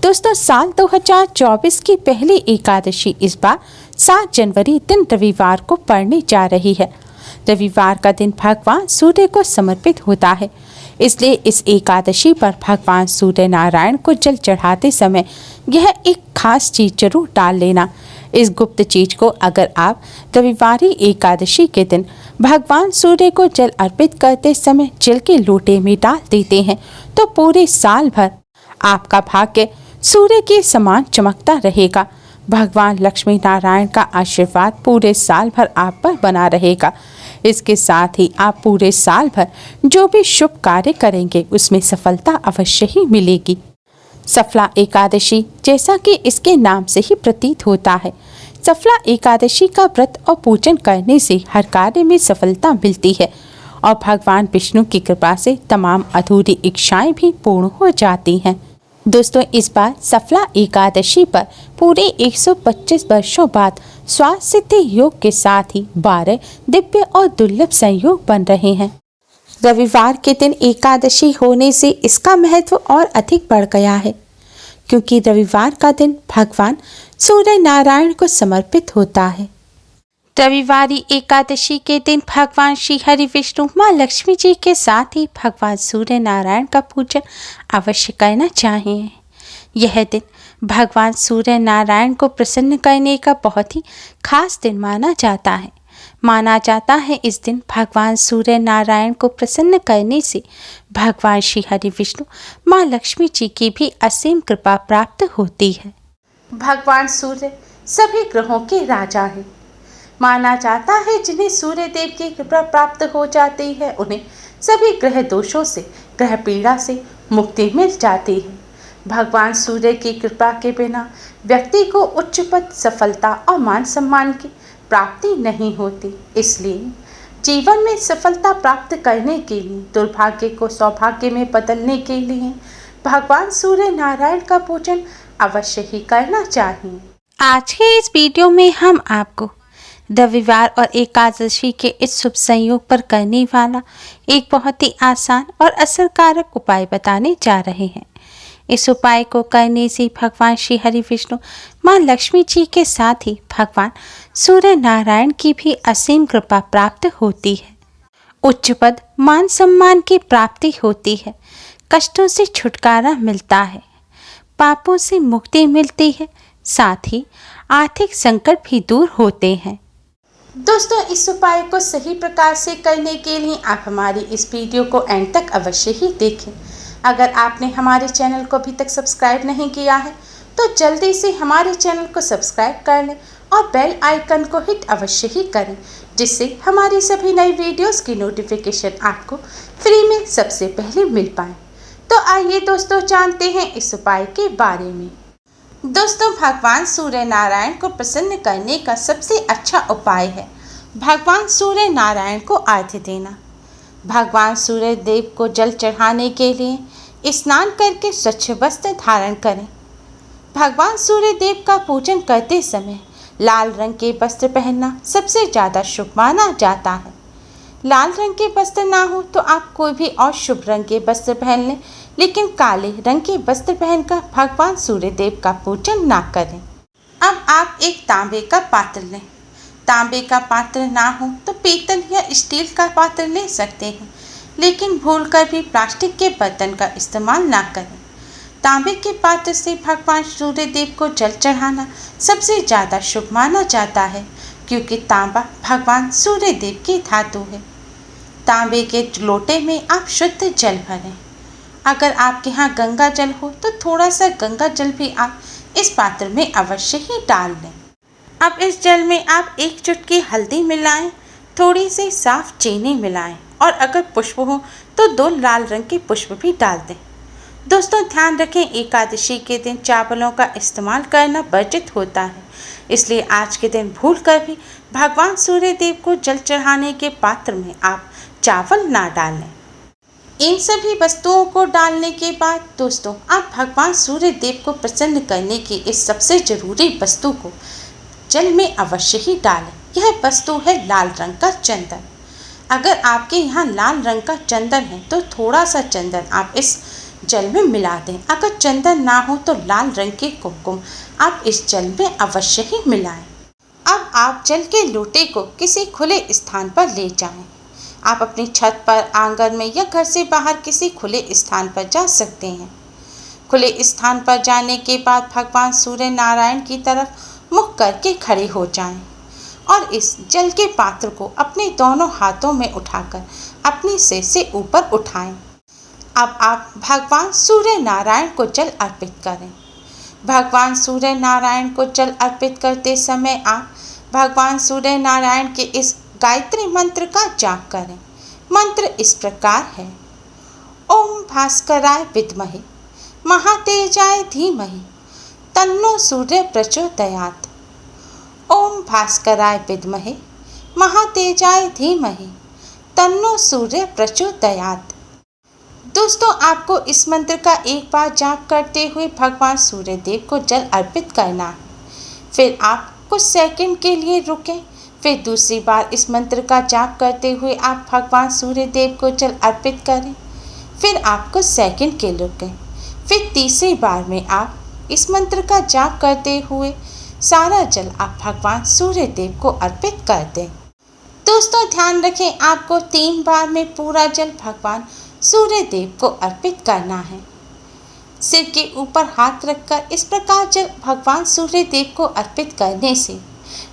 दोस्तों, साल 2024 की पहली एकादशी इस बार 7 जनवरी दिन रविवार को पड़ने जा रही है। रविवार का दिन भगवान सूर्य को समर्पित होता है, इसलिए इस एकादशी पर भगवान सूर्य नारायण को जल चढ़ाते समय यह एक खास चीज जरूर डाल लेना। इस गुप्त चीज को अगर आप रविवारी एकादशी के दिन भगवान सूर्य को जल अर्पित करते समय जल के लोटे में डाल देते हैं तो पूरे साल भर आपका भाग्य सूर्य के समान चमकता रहेगा। भगवान लक्ष्मी नारायण का आशीर्वाद पूरे साल भर आप पर बना रहेगा। इसके साथ ही आप पूरे साल भर जो भी शुभ कार्य करेंगे उसमें सफलता अवश्य ही मिलेगी। सफला एकादशी, जैसा कि इसके नाम से ही प्रतीत होता है, सफला एकादशी का व्रत और पूजन करने से हर कार्य में सफलता मिलती है और भगवान विष्णु की कृपा से तमाम अधूरी इच्छाएं भी पूर्ण हो जाती हैं। दोस्तों, इस बार सफला एकादशी पर पूरे 125 वर्षों बाद स्वास्थ्य सिद्धि योग के साथ ही 12 दिव्य और दुर्लभ संयोग बन रहे हैं। रविवार के दिन एकादशी होने से इसका महत्व और अधिक बढ़ गया है, क्योंकि रविवार का दिन भगवान सूर्य नारायण को समर्पित होता है। रविवारी एकादशी के दिन भगवान श्री हरि विष्णु माँ लक्ष्मी जी के साथ ही भगवान सूर्य नारायण का पूजन अवश्य करना चाहिए। यह दिन भगवान सूर्य नारायण को प्रसन्न करने का बहुत ही खास दिन माना जाता है। माना जाता है इस दिन भगवान सूर्य नारायण को प्रसन्न करने से भगवान श्री हरि विष्णु माँ लक्ष्मी जी की भी असीम कृपा प्राप्त होती है। भगवान सूर्य सभी ग्रहों के राजा हैं। माना जाता है जिन्हें सूर्य देव की कृपा प्राप्त हो जाती है उन्हें सभी ग्रह दोषों से, ग्रह पीड़ा से मुक्ति मिल जाती है। भगवान सूर्य की कृपा के बिना व्यक्ति को उच्च पद, सफलता और मान सम्मान की प्राप्ति नहीं होती। इसलिए जीवन में सफलता प्राप्त करने के लिए, दुर्भाग्य को सौभाग्य में बदलने के लिए भगवान सूर्य नारायण का पूजन अवश्य ही करना चाहिए। आज के इस वीडियो में हम आपको रविवार और एकादशी के इस शुभ संयोग पर करने वाला एक बहुत ही आसान और असरकारक उपाय बताने जा रहे हैं। इस उपाय को करने से भगवान श्री हरि विष्णु माँ लक्ष्मी जी के साथ ही भगवान सूर्य नारायण की भी असीम कृपा प्राप्त होती है। उच्च पद, मान सम्मान की प्राप्ति होती है, कष्टों से छुटकारा मिलता है, पापों से मुक्ति मिलती है, साथ ही आर्थिक संकट भी दूर होते हैं। दोस्तों, इस उपाय को सही प्रकार से करने के लिए आप हमारी इस वीडियो को एंड तक अवश्य ही देखें। अगर आपने हमारे चैनल को अभी तक सब्सक्राइब नहीं किया है तो जल्दी से हमारे चैनल को सब्सक्राइब कर लें और बेल आइकन को हिट अवश्य ही करें, जिससे हमारी सभी नई वीडियोस की नोटिफिकेशन आपको फ्री में सबसे पहले मिल पाए। तो आइए दोस्तों, जानते हैं इस उपाय के बारे में। दोस्तों, भगवान सूर्य नारायण को प्रसन्न करने का सबसे अच्छा उपाय है भगवान सूर्य नारायण को अर्घ्य देना। भगवान सूर्य देव को जल चढ़ाने के लिए स्नान करके स्वच्छ वस्त्र धारण करें। भगवान सूर्य देव का पूजन करते समय लाल रंग के वस्त्र पहनना सबसे ज़्यादा शुभ माना जाता है। लाल रंग के वस्त्र ना हो तो आप कोई भी और शुभ रंग के वस्त्र पहन लें, लेकिन काले रंग के वस्त्र पहनकर भगवान सूर्य देव का पूजन ना करें। अब आप एक तांबे का पात्र लें। तांबे का पात्र ना हो तो पीतल या स्टील का पात्र ले सकते हैं, लेकिन भूलकर भी प्लास्टिक के बर्तन का इस्तेमाल ना करें। तांबे के पात्र से भगवान सूर्य देव को जल चढ़ाना सबसे ज़्यादा शुभ माना जाता है, क्योंकि तांबा भगवान सूर्य देव की धातु है। तांबे के लोटे में आप शुद्ध जल भरें। अगर आपके यहाँ गंगा जल हो तो थोड़ा सा गंगा जल भी आप इस पात्र में अवश्य ही डाल लें। अब इस जल में आप 1 चुटकी हल्दी मिलाएं, थोड़ी सी साफ चीनी मिलाएं और अगर पुष्प हो तो 2 लाल रंग के पुष्प भी डाल दें। दोस्तों, ध्यान रखें, एकादशी के दिन चावलों का इस्तेमाल करना वर्जित होता है, इसलिए आज के दिन भूलकर भी भगवान सूर्य देव को जल चढ़ाने के पात्र में आप चावल ना डालें। इन सभी वस्तुओं को डालने के बाद दोस्तों, आप भगवान सूर्य देव को प्रसन्न करने की इस सबसे जरूरी वस्तु को जल में अवश्य ही डालें। यह वस्तु है लाल रंग का चंदन। अगर आपके यहाँ लाल रंग का चंदन है तो थोड़ा सा चंदन आप इस जल में मिला दें। अगर चंदन ना हो तो लाल रंग के कुमकुम आप इस जल में अवश्य ही मिलाएं। अब आप जल के लोटे को किसी खुले स्थान पर ले जाएं। आप अपनी छत पर, आंगन में या घर से बाहर किसी खुले स्थान पर जा सकते हैं। खुले स्थान पर जाने के बाद भगवान सूर्य नारायण की तरफ मुख करके खड़े हो जाएं और इस जल के पात्र को अपने दोनों हाथों में उठाकर अपने सिर से ऊपर उठाएं। अब आप भगवान सूर्य नारायण को जल अर्पित करें। भगवान सूर्य नारायण को जल अर्पित करते समय आप भगवान सूर्य नारायण के इस गायत्री मंत्र का जाप करें। मंत्र इस प्रकार है: ओम भास्कराय विद्महे महातेजाय धीमहि तन्नो सूर्य प्रचोदयात्। ओम भास्कराय विद्महे महातेजाय धीमहि तन्नो सूर्य प्रचोदयात्। दोस्तों, आपको इस मंत्र का एक बार जाप करते हुए भगवान सूर्य देव को जल अर्पित करना है। फिर आप कुछ सेकंड के लिए रुकें। फिर दूसरी बार इस मंत्र का जाप करते हुए आप भगवान सूर्य देव को जल अर्पित करें। फिर आप कुछ सेकंड के लिए रुकें। फिर तीसरी बार में आप इस मंत्र का जाप करते हुए सारा जल आप भगवान सूर्य देव को अर्पित कर दें। दोस्तों, ध्यान रखें, आपको 3 बार में पूरा जल भगवान सूर्य देव को अर्पित करना है। सिर के ऊपर हाथ रखकर इस प्रकार जल भगवान सूर्य देव को अर्पित करने से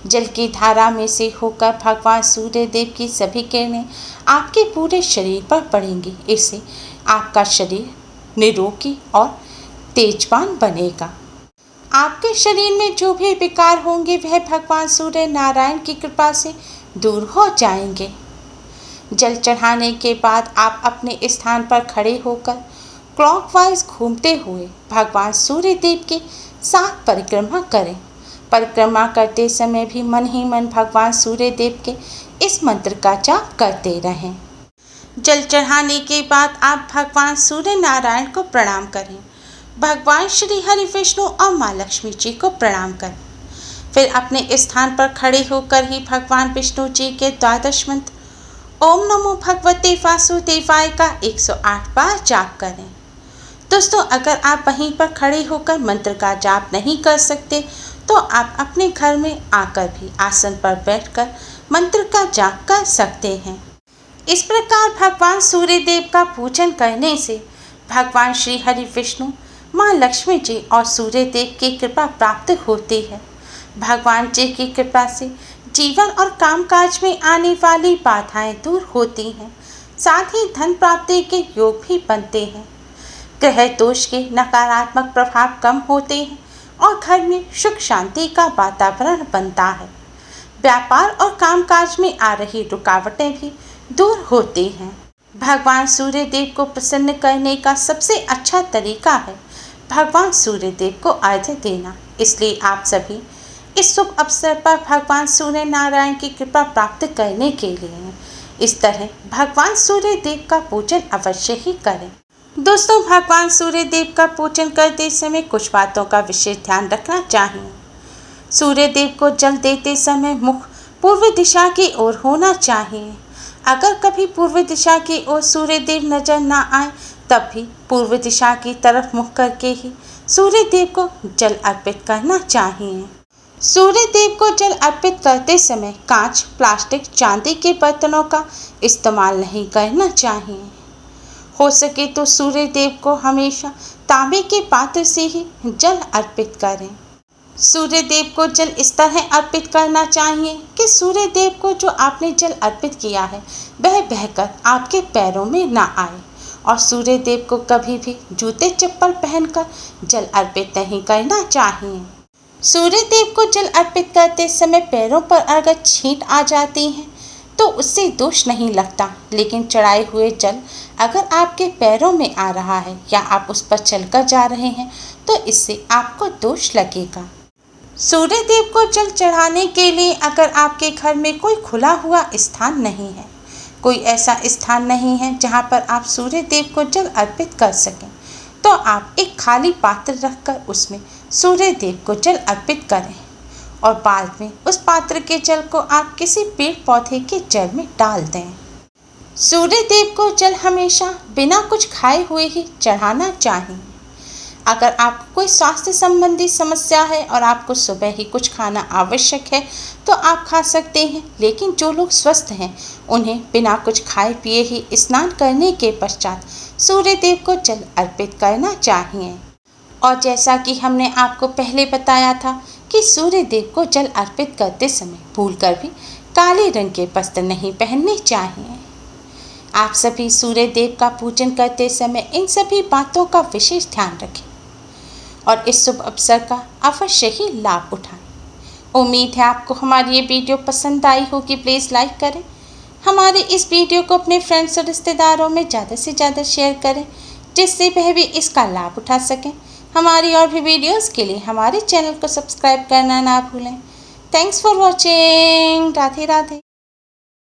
जल की धारा में से होकर भगवान सूर्य देव की सभी किरणें आपके पूरे शरीर पर पड़ेंगी। इससे आपका शरीर निरोगी और तेजवान बनेगा। आपके शरीर में जो भी विकार होंगे वह भगवान सूर्य नारायण की कृपा से दूर हो जाएंगे। जल चढ़ाने के बाद आप अपने स्थान पर खड़े होकर क्लॉकवाइज घूमते हुए भगवान सूर्य देव की 7 परिक्रमा करें। परिक्रमा करते समय भी मन ही मन भगवान सूर्य देव के इस मंत्र का जाप करते रहें। जल चढ़ाने के बाद आप भगवान सूर्य नारायण को प्रणाम करें। भगवान श्री हरि विष्णु और माँ लक्ष्मी जी को प्रणाम करें। फिर अपने स्थान पर खड़े होकर ही भगवान विष्णु जी के 12 मंत्र ओम नमो भगवते वासुदेवाय का 108 बार जाप करें। दोस्तों, अगर आप वहीं पर खड़े होकर मंत्र का जाप नहीं कर सकते तो आप अपने घर में आकर भी आसन पर बैठकर मंत्र का जाप कर सकते हैं। इस प्रकार भगवान सूर्य देव का पूजन करने से भगवान श्री हरि विष्णु, माँ लक्ष्मी जी और सूर्य देव की कृपा प्राप्त होती है। भगवान जी की कृपा से जीवन और कामकाज में आने वाली बाधाएं दूर होती हैं। साथ ही धन प्राप्ति के योग भी बनते हैं। ग्रह दोष के नकारात्मक प्रभाव कम होते हैं और घर में सुख शांति का वातावरण बनता है। व्यापार और कामकाज में आ रही रुकावटें भी दूर होती हैं। भगवान सूर्य देव को प्रसन्न करने का सबसे अच्छा तरीका है भगवान सूर्य देव को अर्घ्य देना। इसलिए आप सभी इस शुभ अवसर पर भगवान सूर्य नारायण की कृपा प्राप्त करने के लिए इस तरह भगवान सूर्य देव का पूजन अवश्य ही करें। दोस्तों, भगवान सूर्य देव का पूजन करते समय कुछ बातों का विशेष ध्यान रखना चाहिए। सूर्य देव को जल देते समय मुख पूर्व दिशा की ओर होना चाहिए। अगर कभी पूर्व दिशा की ओर सूर्य देव नजर ना आए तब भी पूर्व दिशा की तरफ मुख करके ही सूर्य देव को जल अर्पित करना चाहिए। सूर्य देव को जल अर्पित करते समय कांच, प्लास्टिक, चांदी के बर्तनों का इस्तेमाल नहीं करना चाहिए। हो सके तो सूर्य देव को हमेशा तांबे के पात्र से ही जल अर्पित करें। सूर्य देव को जल इस तरह अर्पित करना चाहिए कि सूर्य देव को जो आपने जल अर्पित किया है वह बहकर आपके पैरों में ना आए। और सूर्य देव को कभी भी जूते चप्पल पहनकर जल अर्पित नहीं करना चाहिए। सूर्य देव को जल अर्पित करते समय पैरों पर अगर छींट आ जाती है तो उससे दोष नहीं लगता, लेकिन चढ़ाए हुए जल अगर आपके पैरों में आ रहा है या आप उस पर चलकर जा रहे हैं तो इससे आपको दोष लगेगा। सूर्य देव को जल चढ़ाने के लिए अगर आपके घर में कोई खुला हुआ स्थान नहीं है, कोई ऐसा स्थान नहीं है जहां पर आप सूर्य देव को जल अर्पित कर सकें, तो आप एक खाली पात्र रखकर उसमें सूर्य देव को जल अर्पित करें और बाद में उस पात्र के जल को आप किसी पेड़ पौधे के जड़ में डाल दें। सूर्य देव को जल हमेशा बिना कुछ खाए हुए ही चढ़ाना चाहिए। अगर आपको कोई स्वास्थ्य संबंधी समस्या है और आपको सुबह ही कुछ खाना आवश्यक है तो आप खा सकते हैं, लेकिन जो लोग स्वस्थ हैं उन्हें बिना कुछ खाए पिए ही स्नान करने के पश्चात सूर्य देव को जल अर्पित करना चाहिए। और जैसा कि हमने आपको पहले बताया था कि सूर्य देव को जल अर्पित करते समय भूलकर भी काले रंग के वस्त्र नहीं पहनने चाहिए। आप सभी सूर्य देव का पूजन करते समय इन सभी बातों का विशेष ध्यान रखें और इस शुभ अवसर का अवश्य ही लाभ उठाएं। उम्मीद है आपको हमारी ये वीडियो पसंद आई होगी। प्लीज़ लाइक करें, हमारे इस वीडियो को अपने फ्रेंड्स और रिश्तेदारों में ज़्यादा से ज़्यादा शेयर करें, जिससे वह भी इसका लाभ उठा सकें। हमारी और भी वीडियोस के लिए हमारे चैनल को सब्सक्राइब करना ना भूलें। Thanks for watching. Radhe Radhe.